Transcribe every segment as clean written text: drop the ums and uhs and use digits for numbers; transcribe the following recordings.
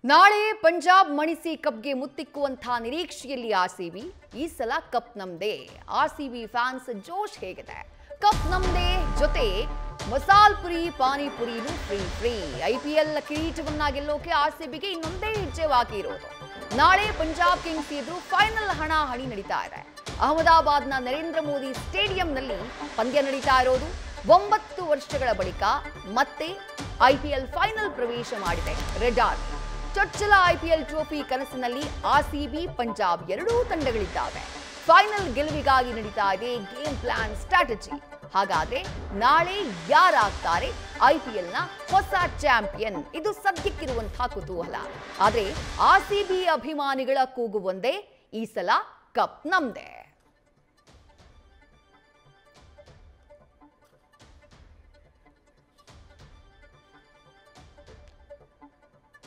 ನಾಳೆ ಪಂಜಾಬ್ ಮಣಿಸಿ ಕಪ್ಗೆ ಮುತ್ತಿಕ್ಕುವಂತಹ ನಿರೀಕ್ಷೆಯಲ್ಲಿ ಆರ್ಸಿಬಿ. ಈ ಸಲ ಕಪ್ ನಮ್ದೇ. ಆರ್ಸಿಬಿ ಫ್ಯಾನ್ಸ್ ಜೋಶ್ ಹೇಗಿದೆ? ಕಪ್ ನಮ್ದೇ ಜೊತೆ ಮಸಾಲ್ ಪುರಿ ಪಾನಿಪುರಿನೂ ಫ್ರೀ. ಐಪಿಎಲ್ ಕಿರೀಟವನ್ನ ಗೆಲ್ಲೋಕೆ ಆರ್ಸಿಬಿಗೆ ಇನ್ನೊಂದೇ ಹೆಜ್ಜೆ ಬಾಕಿ ಇರೋದು. ನಾಳೆ ಪಂಜಾಬ್ ಕಿಂಗ್ಸ್ ಎದುರು ಫೈನಲ್ ಹಣಾಹಣಿ ನಡೀತಾ ಇದೆ. ಅಹಮದಾಬಾದ್ನ ನರೇಂದ್ರ ಮೋದಿ ಸ್ಟೇಡಿಯಂನಲ್ಲಿ ಪಂದ್ಯ ನಡೀತಾ ಇರೋದು. 9 ವರ್ಷಗಳ ಬಳಿಕ ಮತ್ತೆ ಐಪಿಎಲ್ ಫೈನಲ್ ಪ್ರವೇಶ ಮಾಡಿದೆ ರೆಡ್ ಆರ್ಮಿ. ಚೊಚ್ಚಲ ಐಪಿಎಲ್ ಟ್ರೋಫಿ ಕನಸಿನಲ್ಲಿ ಆರ್ಸಿಬಿ ಪಂಜಾಬ್ ಎರಡೂ ತಂಡಗಳಿದ್ದಾವೆ. ಫೈನಲ್ ಗೆಲುವಿಗಾಗಿ ನಡೀತಾ ಇದೆ ಗೇಮ್ ಪ್ಲಾನ್ ಸ್ಟ್ರಾಟಜಿ. ಹಾಗಾದ್ರೆ ನಾಳೆ ಯಾರಾಗ್ತಾರೆ ಐಪಿಎಲ್ನ ಹೊಸ ಚಾಂಪಿಯನ್? ಇದು ಸದ್ಯಕ್ಕಿರುವಂತಹ ಕುತೂಹಲ. ಆದ್ರೆ ಆರ್ಸಿಬಿ ಅಭಿಮಾನಿಗಳ ಕೂಗು ಒಂದೇ, ಈ ಸಲ ಕಪ್ ನಮ್ದೇ.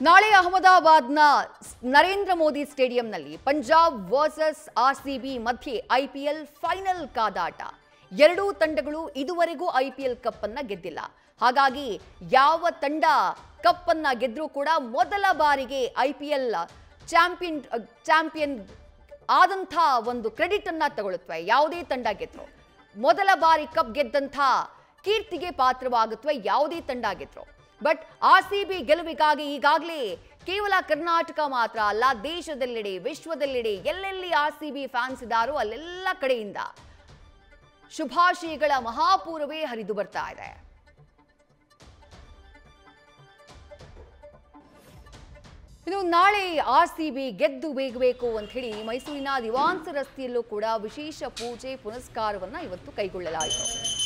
ನಾಳೆ ಅಹಮದಾಬಾದ್ನ ನರೇಂದ್ರ ಮೋದಿ ಸ್ಟೇಡಿಯಂನಲ್ಲಿ ಪಂಜಾಬ್ ವರ್ಸಸ್ ಆರ್ಸಿಬಿ ಮಧ್ಯೆ ಐಪಿಎಲ್ ಫೈನಲ್ ಕಾದಾಟ. ಎರಡೂ ತಂಡಗಳು ಇದುವರೆಗೂ ಐಪಿಎಲ್ ಕಪ್ ಅನ್ನ ಗೆದ್ದಿಲ್ಲ. ಹಾಗಾಗಿ ಯಾವ ತಂಡ ಕಪ್ ಅನ್ನ ಗೆದ್ರೂ ಕೂಡ ಮೊದಲ ಬಾರಿಗೆ ಐಪಿಎಲ್ ಚಾಂಪಿಯನ್ ಆದಂಥ ಒಂದು ಕ್ರೆಡಿಟ್ ಅನ್ನ ತಗೊಳ್ಳುತ್ತವೆ. ಯಾವುದೇ ತಂಡ ಗೆದ್ರು ಮೊದಲ ಬಾರಿ ಕಪ್ ಗೆದ್ದಂಥ ಕೀರ್ತಿಗೆ ಪಾತ್ರವಾಗುತ್ತವೆ ಯಾವುದೇ ತಂಡ ಗೆದ್ರು. ಬಟ್ ಆರ್ಸಿಬಿ ಗೆಲುವಿಗಾಗಿ ಈಗಾಗಲೇ ಕೇವಲ ಕರ್ನಾಟಕ ಮಾತ್ರ ಅಲ್ಲ, ದೇಶದೆಲ್ಲೆಡೆ ವಿಶ್ವದೆಲ್ಲೆಡೆ ಎಲ್ಲೆಲ್ಲಿ ಆರ್ಸಿಬಿ ಫ್ಯಾನ್ಸ್ ಇದ್ದಾರೋ ಅಲ್ಲೆಲ್ಲ ಕಡೆಯಿಂದ ಶುಭಾಶಯಗಳ ಮಹಾಪೂರವೇ ಹರಿದು ಬರ್ತಾ ಇದೆ. ಇನ್ನು ನಾಳೆ ಆರ್ಸಿಬಿ ಗೆದ್ದು ಬೇಗಬೇಕು ಅಂತ ಹೇಳಿ ಮೈಸೂರಿನ ದಿವಾನ್ಸ್ ರಸ್ತೆಯಲ್ಲೂ ಕೂಡ ವಿಶೇಷ ಪೂಜೆ ಪುನಸ್ಕಾರವನ್ನ ಇವತ್ತು ಕೈಗೊಳ್ಳಲಾಯಿತು.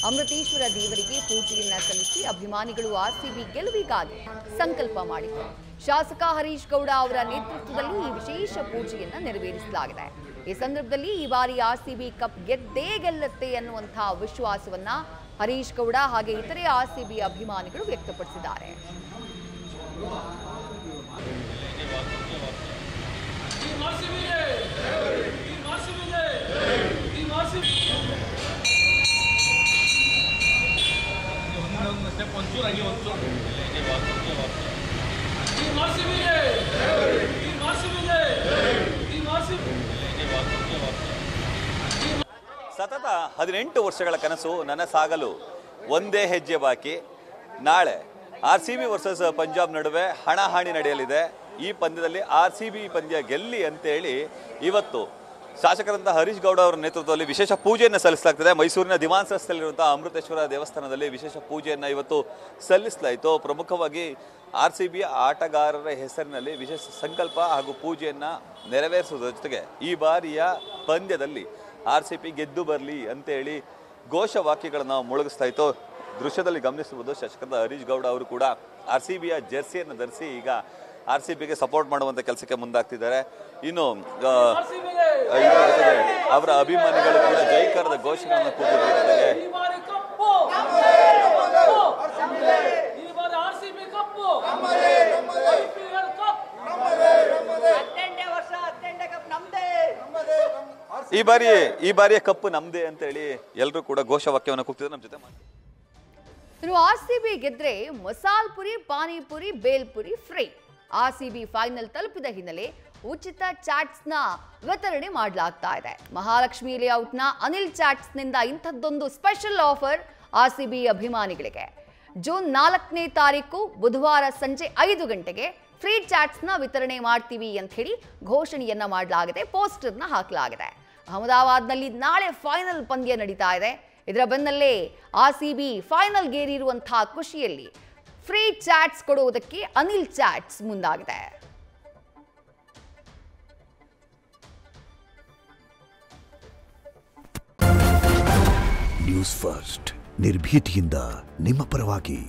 ಅಮೃತೇಶ್ವರ ದೇವರಿಗೆ ಪೂಜೆಯನ್ನ ಸಲ್ಲಿಸಿ ಅಭಿಮಾನಿಗಳು ಆರ್ಸಿಬಿ ಗೆಲುವಿಗಾಗಿ ಸಂಕಲ್ಪ ಮಾಡಿದರು. ಶಾಸಕ ಹರೀಶ್ ಗೌಡ ಅವರ ನೇತೃತ್ವದಲ್ಲಿ ಈ ವಿಶೇಷ ಪೂಜೆಯನ್ನ ನೆರವೇರಿಸಲಾಗಿದೆ. ಈ ಸಂದರ್ಭದಲ್ಲಿ ಈ ಬಾರಿ ಆರ್ಸಿಬಿ ಕಪ್ ಗೆದ್ದೇ ಗೆಲ್ಲುತ್ತೆ ಅನ್ನುವಂತಹ ವಿಶ್ವಾಸವನ್ನ ಹರೀಶ್ ಗೌಡ ಹಾಗೆ ಇತರೆ ಆರ್ಸಿಬಿ ಅಭಿಮಾನಿಗಳು ವ್ಯಕ್ತಪಡಿಸಿದ್ದಾರೆ. ಸತತ 18 ವರ್ಷಗಳ ಕನಸು ನನಸಾಗಲು ಒಂದೇ ಹೆಜ್ಜೆ ಬಾಕಿ. ನಾಳೆ ಆರ್ಸಿಬಿ ವರ್ಸಸ್ ಪಂಜಾಬ್ ನಡುವೆ ಹಣಾಹಣಿ ನಡೆಯಲಿದೆ. ಈ ಪಂದ್ಯದಲ್ಲಿ ಆರ್ಸಿಬಿ ಪಂದ್ಯ ಗೆಲ್ಲಿ ಅಂತೇಳಿ ಇವತ್ತು ಶಾಸಕರಂತ ಹರೀಶ್ ಗೌಡ ಅವರ ನೇತೃತ್ವದಲ್ಲಿ ವಿಶೇಷ ಪೂಜೆಯನ್ನು ಸಲ್ಲಿಸಲಾಗ್ತದೆ. ಮೈಸೂರಿನ ದಿವಾನ್ಸ್ ರಸ್ತೆಯಲ್ಲಿರುವಂತಹ ಅಮೃತೇಶ್ವರ ದೇವಸ್ಥಾನದಲ್ಲಿ ವಿಶೇಷ ಪೂಜೆಯನ್ನು ಇವತ್ತು ಸಲ್ಲಿಸಲಾಯಿತು. ಪ್ರಮುಖವಾಗಿ ಆರ್ಸಿಬಿ ಆಟಗಾರರ ಹೆಸರಿನಲ್ಲಿ ವಿಶೇಷ ಸಂಕಲ್ಪ ಹಾಗೂ ಪೂಜೆಯನ್ನು ನೆರವೇರಿಸುವುದರ ಜೊತೆಗೆ ಈ ಬಾರಿಯ ಪಂದ್ಯದಲ್ಲಿ ಆರ್ಸಿಬಿ ಗೆದ್ದು ಬರಲಿ ಅಂತೇಳಿ ಘೋಷವಾಕ್ಯಗಳನ್ನು ಮೊಳಗಿಸ್ತಾ ಇತ್ತು. ದೃಶ್ಯದಲ್ಲಿ ಗಮನಿಸಬಹುದು ಶಾಸಕರಾದ ಹರೀಶ್ ಗೌಡ ಅವರು ಕೂಡ ಆರ್ಸಿಬಿಯ ಜೆರ್ಸಿಯನ್ನು ಧರಿಸಿ ಈಗ ಆರ್ಸಿಬಿಗೆ ಸಪೋರ್ಟ್ ಮಾಡುವಂತ ಕೆಲಸಕ್ಕೆ ಮುಂದಾಗ್ತಿದ್ದಾರೆ. ಇನ್ನು ಅವರ ಅಭಿಮಾನಿಗಳು ಕೂಡ ಜೈಕಾರದ ಘೋಷಣೆಗಳನ್ನು ಕೂಗುವುದರ ಜೊತೆಗೆ ಈ ಬಾರಿಯ ಕಪ್ಪು ನಮ್ದೇ ಅಂತ ಹೇಳಿ ಎಲ್ಲರೂ ಕೂಡ ಘೋಷವಾಕ್ಯವನ್ನು ಕೂಗ್ತಿದ್ದಾರೆ. ನಮ್ಮ ಜೊತೆ ಇನ್ನು ಆರ್ಸಿಬಿ ಗೆದ್ರೆ masal puri panipuri bhelpuri free. RCB final ತಲುಪಿದ ಹಿನ್ನೆಲೆ ಉಚಿತ ಚಾಟ್ಸ್ನ ವಿತರಣೆ ಮಾಡಲಾಗ್ತಾ ಇದೆ. ಮಹಾಲಕ್ಷ್ಮಿ ಲೇಔಟ್ನ ಅನಿಲ್ ಚಾಟ್ಸ್ನಿಂದ ಇಂಥದ್ದೊಂದು ಸ್ಪೆಷಲ್ ಆಫರ್ ಆರ್ಸಿಬಿ ಅಭಿಮಾನಿಗಳಿಗೆ. ಜೂನ್ 4ನೇ ತಾರೀಕು ಬುಧವಾರ ಸಂಜೆ 5 ಗಂಟೆಗೆ ಫ್ರೀ ಚಾಟ್ಸ್ನ ವಿತರಣೆ ಮಾಡ್ತೀವಿ ಅಂತ ಹೇಳಿ ಘೋಷಣೆಯನ್ನ ಮಾಡಲಾಗಿದೆ. ಪೋಸ್ಟರ್ನ ಹಾಕಲಾಗಿದೆ. ಅಹಮದಾಬಾದ್ನಲ್ಲಿ ನಾಳೆ ಫೈನಲ್ ಪಂದ್ಯ ನಡೀತಾ ಇದೆ. ಇದರ ಬೆನ್ನಲ್ಲೇ ಆರ್ಸಿಬಿ ಫೈನಲ್ ಗೇರಿರುವಂತಹ ಖುಷಿಯಲ್ಲಿ ಫ್ರೀ ಚಾಟ್ಸ್ ಕೊಡುವುದಕ್ಕೆ ಅನಿಲ್ ಚಾಟ್ಸ್ ಮುಂದಾಗಿದೆ. ನ್ಯೂಸ್ ಫಸ್ಟ್ ನಿರ್ಭೀತಿಯಿಂದ ನಿಮ್ಮ ಪರವಾಗಿ.